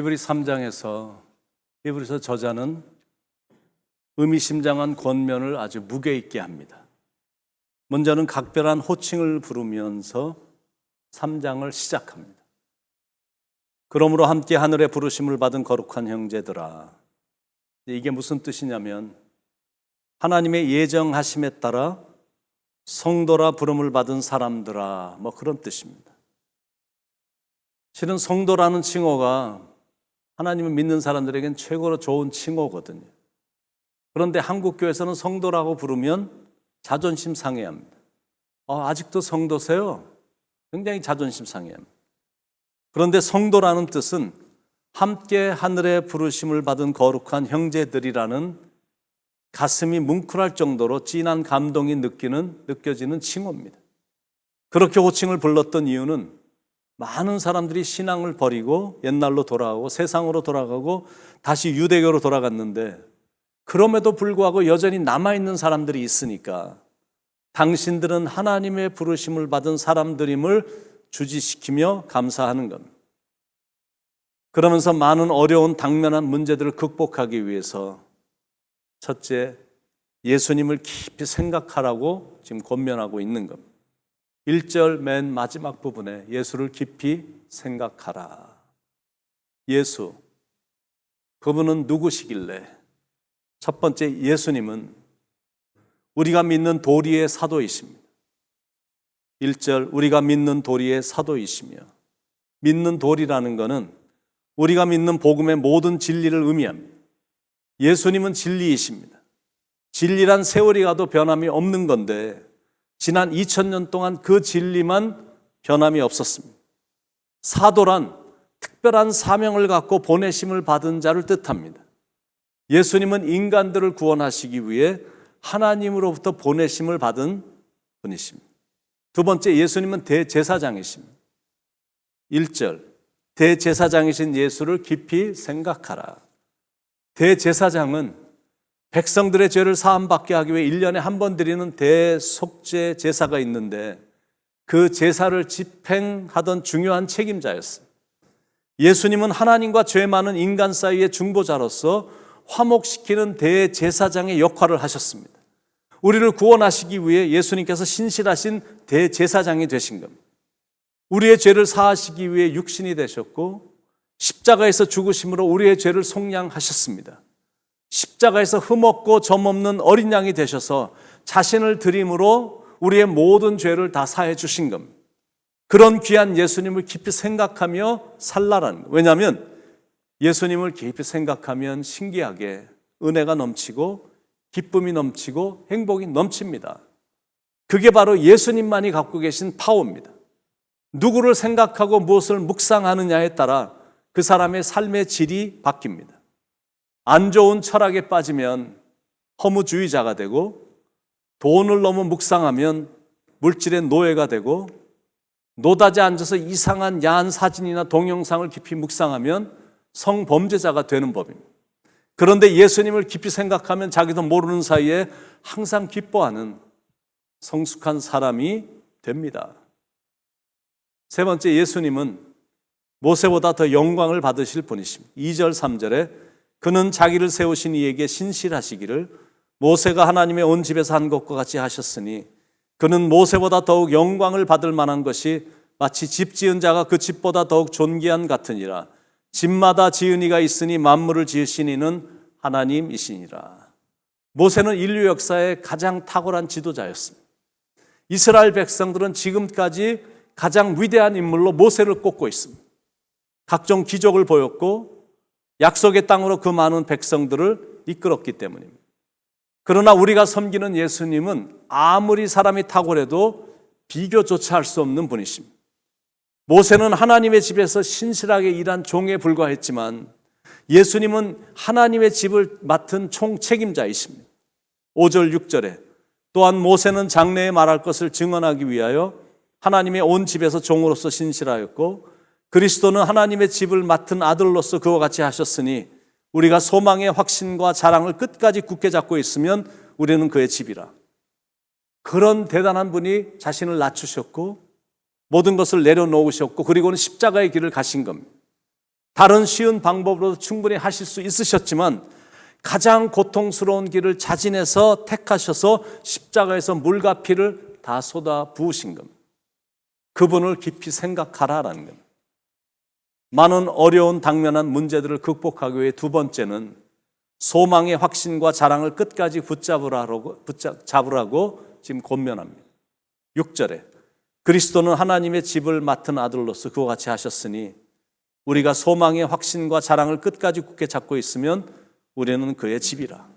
히브리 3장에서 히브리서 저자는 의미심장한 권면을 아주 무게 있게 합니다. 먼저는 각별한 호칭을 부르면서 3장을 시작합니다. 그러므로 함께 하늘의 부르심을 받은 거룩한 형제들아. 이게 무슨 뜻이냐면 하나님의 예정하심에 따라 성도라 부름을 받은 사람들아, 뭐 그런 뜻입니다. 실은 성도라는 칭호가 하나님을 믿는 사람들에겐 최고로 좋은 칭호거든요. 그런데 한국교회에서는 성도라고 부르면 자존심 상해합니다. 아직도 성도세요? 굉장히 자존심 상해합니다. 그런데 성도라는 뜻은 함께 하늘의 부르심을 받은 거룩한 형제들이라는 가슴이 뭉클할 정도로 진한 감동이 느껴지는 칭호입니다. 그렇게 호칭을 불렀던 이유는 많은 사람들이 신앙을 버리고 옛날로 돌아가고 세상으로 돌아가고 다시 유대교로 돌아갔는데 그럼에도 불구하고 여전히 남아있는 사람들이 있으니까 당신들은 하나님의 부르심을 받은 사람들임을 주지시키며 감사하는 겁니다. 그러면서 많은 어려운 당면한 문제들을 극복하기 위해서 첫째, 예수님을 깊이 생각하라고 지금 권면하고 있는 겁니다. 1절 맨 마지막 부분에 예수를 깊이 생각하라. 예수, 그분은 누구시길래? 첫 번째, 예수님은 우리가 믿는 도리의 사도이십니다. 1절, 우리가 믿는 도리의 사도이시며, 믿는 도리라는 것은 우리가 믿는 복음의 모든 진리를 의미합니다. 예수님은 진리이십니다. 진리란 세월이 가도 변함이 없는 건데 지난 2000년 동안 그 진리만 변함이 없었습니다. 사도란 특별한 사명을 갖고 보내심을 받은 자를 뜻합니다. 예수님은 인간들을 구원하시기 위해 하나님으로부터 보내심을 받은 분이십니다. 두 번째, 예수님은 대제사장이십니다. 1절, 대제사장이신 예수를 깊이 생각하라. 대제사장은 백성들의 죄를 사함받게 하기 위해 1년에 한 번 드리는 대속죄 제사가 있는데 그 제사를 집행하던 중요한 책임자였습니다. 예수님은 하나님과 죄 많은 인간 사이의 중보자로서 화목시키는 대제사장의 역할을 하셨습니다. 우리를 구원하시기 위해 예수님께서 신실하신 대제사장이 되신 겁니다. 우리의 죄를 사하시기 위해 육신이 되셨고 십자가에서 죽으심으로 우리의 죄를 속량하셨습니다. 십자가에서 흠없고 점없는 어린 양이 되셔서 자신을 드림으로 우리의 모든 죄를 다 사해 주신 겁니다. 그런 귀한 예수님을 깊이 생각하며 살라라는 거예요. 왜냐하면 예수님을 깊이 생각하면 신기하게 은혜가 넘치고 기쁨이 넘치고 행복이 넘칩니다. 그게 바로 예수님만이 갖고 계신 파워입니다. 누구를 생각하고 무엇을 묵상하느냐에 따라 그 사람의 삶의 질이 바뀝니다. 안 좋은 철학에 빠지면 허무주의자가 되고, 돈을 너무 묵상하면 물질의 노예가 되고, 노다지 앉아서 이상한 야한 사진이나 동영상을 깊이 묵상하면 성범죄자가 되는 법입니다. 그런데 예수님을 깊이 생각하면 자기도 모르는 사이에 항상 기뻐하는 성숙한 사람이 됩니다. 세 번째, 예수님은 모세보다 더 영광을 받으실 분이십니다. 2절 3절에 그는 자기를 세우신 이에게 신실하시기를 모세가 하나님의 온 집에서 한 것과 같이 하셨으니 그는 모세보다 더욱 영광을 받을 만한 것이 마치 집 지은 자가 그 집보다 더욱 존귀한 같으니라. 집마다 지은 이가 있으니 만물을 지으신 이는 하나님이시니라. 모세는 인류 역사의 가장 탁월한 지도자였습니다. 이스라엘 백성들은 지금까지 가장 위대한 인물로 모세를 꼽고 있습니다. 각종 기적을 보였고 약속의 땅으로 그 많은 백성들을 이끌었기 때문입니다. 그러나 우리가 섬기는 예수님은 아무리 사람이 탁월해도 비교조차 할 수 없는 분이십니다. 모세는 하나님의 집에서 신실하게 일한 종에 불과했지만 예수님은 하나님의 집을 맡은 총책임자이십니다. 5절 6절에 또한 모세는 장래에 말할 것을 증언하기 위하여 하나님의 온 집에서 종으로서 신실하였고 그리스도는 하나님의 집을 맡은 아들로서 그와 같이 하셨으니 우리가 소망의 확신과 자랑을 끝까지 굳게 잡고 있으면 우리는 그의 집이라. 그런 대단한 분이 자신을 낮추셨고 모든 것을 내려놓으셨고 그리고는 십자가의 길을 가신 겁니다. 다른 쉬운 방법으로도 충분히 하실 수 있으셨지만 가장 고통스러운 길을 자진해서 택하셔서 십자가에서 물과 피를 다 쏟아 부으신 겁니다. 그분을 깊이 생각하라라는 겁니다. 많은 어려운 당면한 문제들을 극복하기 위해 두 번째는 소망의 확신과 자랑을 끝까지 붙잡으라고 지금 권면합니다. 6절에 그리스도는 하나님의 집을 맡은 아들로서 그와 같이 하셨으니 우리가 소망의 확신과 자랑을 끝까지 굳게 잡고 있으면 우리는 그의 집이라.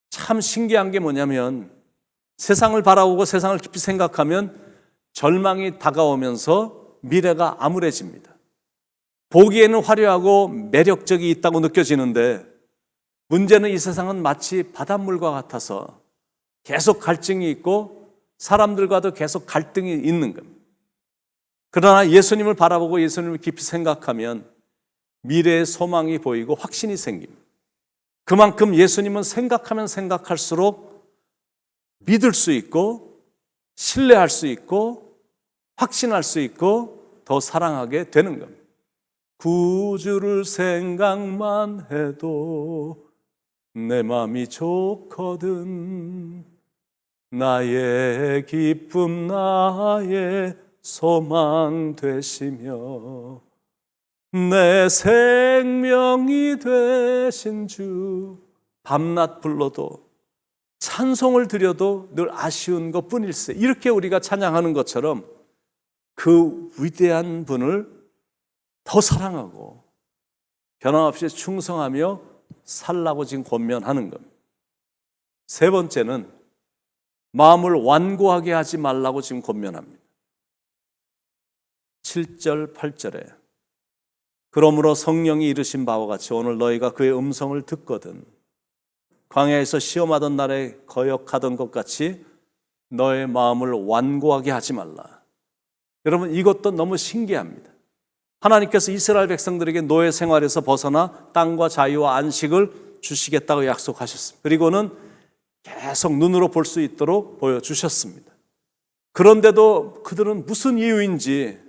참 신기한 게 뭐냐면 세상을 바라보고 세상을 깊이 생각하면 절망이 다가오면서 미래가 암울해집니다. 보기에는 화려하고 매력적이 있다고 느껴지는데 문제는 이 세상은 마치 바닷물과 같아서 계속 갈증이 있고 사람들과도 계속 갈등이 있는 겁니다. 그러나 예수님을 바라보고 예수님을 깊이 생각하면 미래의 소망이 보이고 확신이 생깁니다. 그만큼 예수님은 생각하면 생각할수록 믿을 수 있고 신뢰할 수 있고 확신할 수 있고 더 사랑하게 되는 겁니다. 구주를 생각만 해도 내 마음이 좋거든. 나의 기쁨 나의 소망 되시며 내 생명이 되신 주. 밤낮 불러도 찬송을 드려도 늘 아쉬운 것뿐일세. 이렇게 우리가 찬양하는 것처럼 그 위대한 분을 더 사랑하고 변함없이 충성하며 살라고 지금 권면하는 겁니다. 세 번째는 마음을 완고하게 하지 말라고 지금 권면합니다. 7절 8절에 그러므로 성령이 이르신 바와 같이 오늘 너희가 그의 음성을 듣거든 광야에서 시험하던 날에 거역하던 것 같이 너의 마음을 완고하게 하지 말라. 여러분 이것도 너무 신기합니다. 하나님께서 이스라엘 백성들에게 노예 생활에서 벗어나 땅과 자유와 안식을 주시겠다고 약속하셨습니다. 그리고는 계속 눈으로 볼 수 있도록 보여주셨습니다. 그런데도 그들은 무슨 이유인지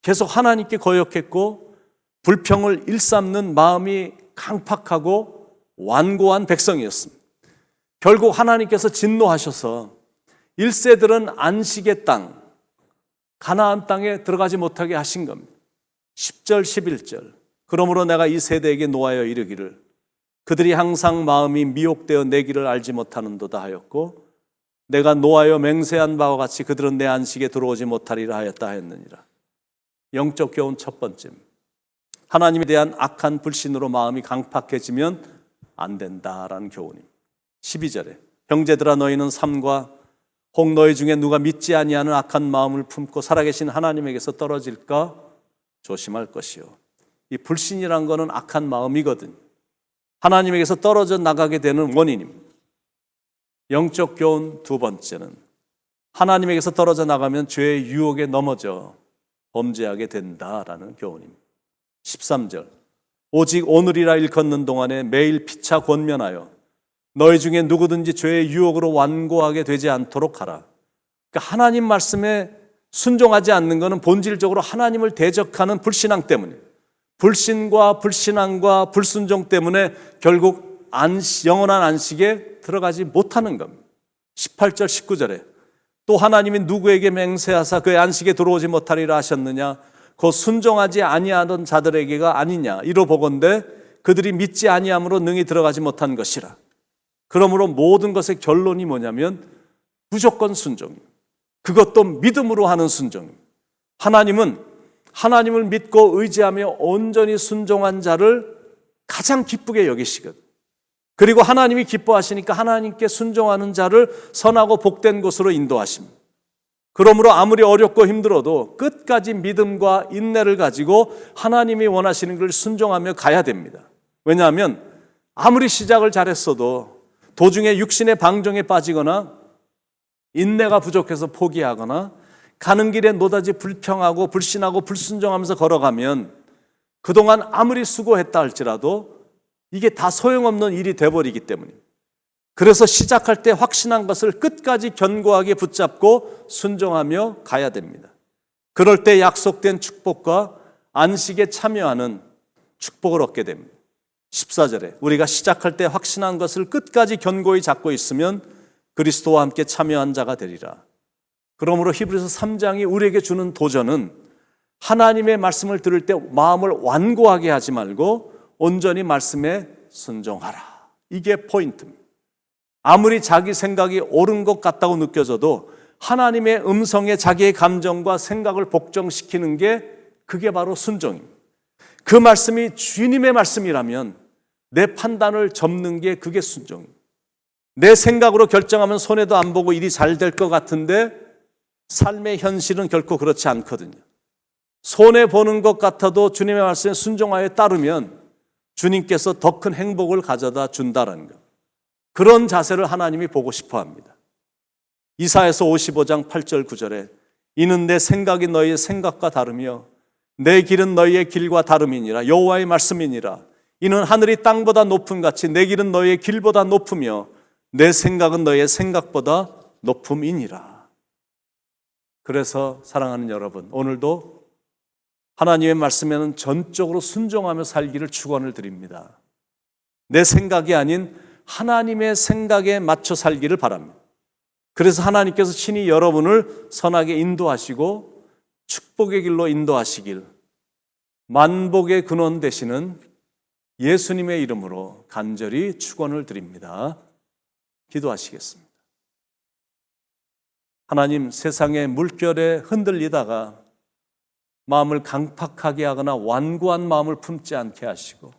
계속 하나님께 거역했고 불평을 일삼는 마음이 강팍하고 완고한 백성이었습니다. 결국 하나님께서 진노하셔서 1세들은 안식의 땅, 가나안 땅에 들어가지 못하게 하신 겁니다. 10절 11절 그러므로 내가 이 세대에게 노하여 이르기를 그들이 항상 마음이 미혹되어 내 길을 알지 못하는도다 하였고 내가 노하여 맹세한 바와 같이 그들은 내 안식에 들어오지 못하리라 하였다 하였느니라. 영적 교훈 첫 번째, 하나님에 대한 악한 불신으로 마음이 강팍해지면 안 된다라는 교훈입니다. 12절에 형제들아 너희는 삶과 혹 너희 중에 누가 믿지 아니하는 악한 마음을 품고 살아계신 하나님에게서 떨어질까 조심할 것이요. 이 불신이란 거는 악한 마음이거든요. 하나님에게서 떨어져 나가게 되는 원인입니다. 영적 교훈 두 번째는 하나님에게서 떨어져 나가면 죄의 유혹에 넘어져 범죄하게 된다라는 교훈입니다. 13절 오직 오늘이라 일컫는 동안에 매일 피차 권면하여 너희 중에 누구든지 죄의 유혹으로 완고하게 되지 않도록 하라. 그러니까 하나님 말씀에 순종하지 않는 것은 본질적으로 하나님을 대적하는 불신앙 때문에 불신과 불신앙과 불순종 때문에 결국 영원한 안식에 들어가지 못하는 겁니다. 18절 19절에 또 하나님이 누구에게 맹세하사 그의 안식에 들어오지 못하리라 하셨느냐 곧 순종하지 아니하던 자들에게가 아니냐 이로 보건대 그들이 믿지 아니함으로 능히 들어가지 못한 것이라. 그러므로 모든 것의 결론이 뭐냐면 무조건 순종입니다. 그것도 믿음으로 하는 순종입니다. 하나님은 하나님을 믿고 의지하며 온전히 순종한 자를 가장 기쁘게 여기시거든. 그리고 하나님이 기뻐하시니까 하나님께 순종하는 자를 선하고 복된 곳으로 인도하십니다. 그러므로 아무리 어렵고 힘들어도 끝까지 믿음과 인내를 가지고 하나님이 원하시는 걸 순종하며 가야 됩니다. 왜냐하면 아무리 시작을 잘했어도 도중에 육신의 방종에 빠지거나 인내가 부족해서 포기하거나 가는 길에 노다지 불평하고 불신하고 불순종하면서 걸어가면 그동안 아무리 수고했다 할지라도 이게 다 소용없는 일이 돼버리기 때문입니다. 그래서 시작할 때 확신한 것을 끝까지 견고하게 붙잡고 순종하며 가야 됩니다. 그럴 때 약속된 축복과 안식에 참여하는 축복을 얻게 됩니다. 14절에 우리가 시작할 때 확신한 것을 끝까지 견고히 잡고 있으면 그리스도와 함께 참여한 자가 되리라. 그러므로 히브리서 3장이 우리에게 주는 도전은 하나님의 말씀을 들을 때 마음을 완고하게 하지 말고 온전히 말씀에 순종하라. 이게 포인트입니다. 아무리 자기 생각이 옳은 것 같다고 느껴져도 하나님의 음성에 자기의 감정과 생각을 복종시키는 게 그게 바로 순종입니다. 그 말씀이 주님의 말씀이라면 내 판단을 접는 게 그게 순종입니다. 내 생각으로 결정하면 손해도 안 보고 일이 잘 될 것 같은데 삶의 현실은 결코 그렇지 않거든요. 손해보는 것 같아도 주님의 말씀에 순종하여 따르면 주님께서 더 큰 행복을 가져다 준다는 것. 그런 자세를 하나님이 보고 싶어 합니다. 이사야서 55장 8절 9절에 이는 내 생각이 너희의 생각과 다르며 내 길은 너희의 길과 다름이니라. 여호와의 말씀이니라. 이는 하늘이 땅보다 높음 같이 내 길은 너희의 길보다 높으며 내 생각은 너희의 생각보다 높음이니라. 그래서 사랑하는 여러분, 오늘도 하나님의 말씀에는 전적으로 순종하며 살기를 축원을 드립니다. 내 생각이 아닌 하나님의 생각에 맞춰 살기를 바랍니다. 그래서 하나님께서 친히 여러분을 선하게 인도하시고 축복의 길로 인도하시길 만복의 근원 되시는 예수님의 이름으로 간절히 축원을 드립니다. 기도하시겠습니다. 하나님, 세상의 물결에 흔들리다가 마음을 강팍하게 하거나 완고한 마음을 품지 않게 하시고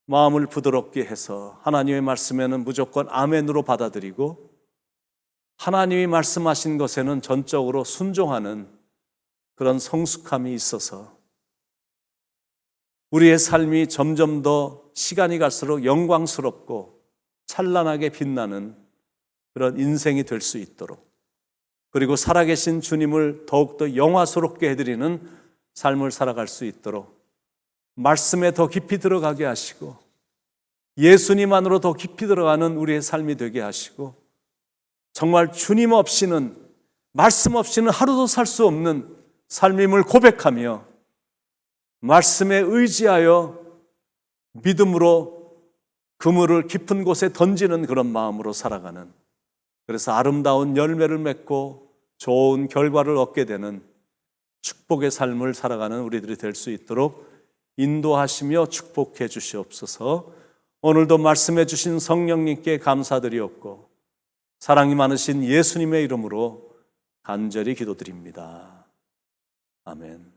마음을 부드럽게 해서 하나님의 말씀에는 무조건 아멘으로 받아들이고 하나님이 말씀하신 것에는 전적으로 순종하는 그런 성숙함이 있어서 우리의 삶이 점점 더 시간이 갈수록 영광스럽고 찬란하게 빛나는 그런 인생이 될 수 있도록, 그리고 살아계신 주님을 더욱더 영화스럽게 해드리는 삶을 살아갈 수 있도록 말씀에 더 깊이 들어가게 하시고 예수님 안으로 더 깊이 들어가는 우리의 삶이 되게 하시고 정말 주님 없이는, 말씀 없이는 하루도 살 수 없는 삶임을 고백하며 말씀에 의지하여 믿음으로 그물을 깊은 곳에 던지는 그런 마음으로 살아가는, 그래서 아름다운 열매를 맺고 좋은 결과를 얻게 되는 축복의 삶을 살아가는 우리들이 될 수 있도록 인도하시며 축복해 주시옵소서. 오늘도 말씀해 주신 성령님께 감사드리옵고 사랑이 많으신 예수님의 이름으로 간절히 기도드립니다. 아멘.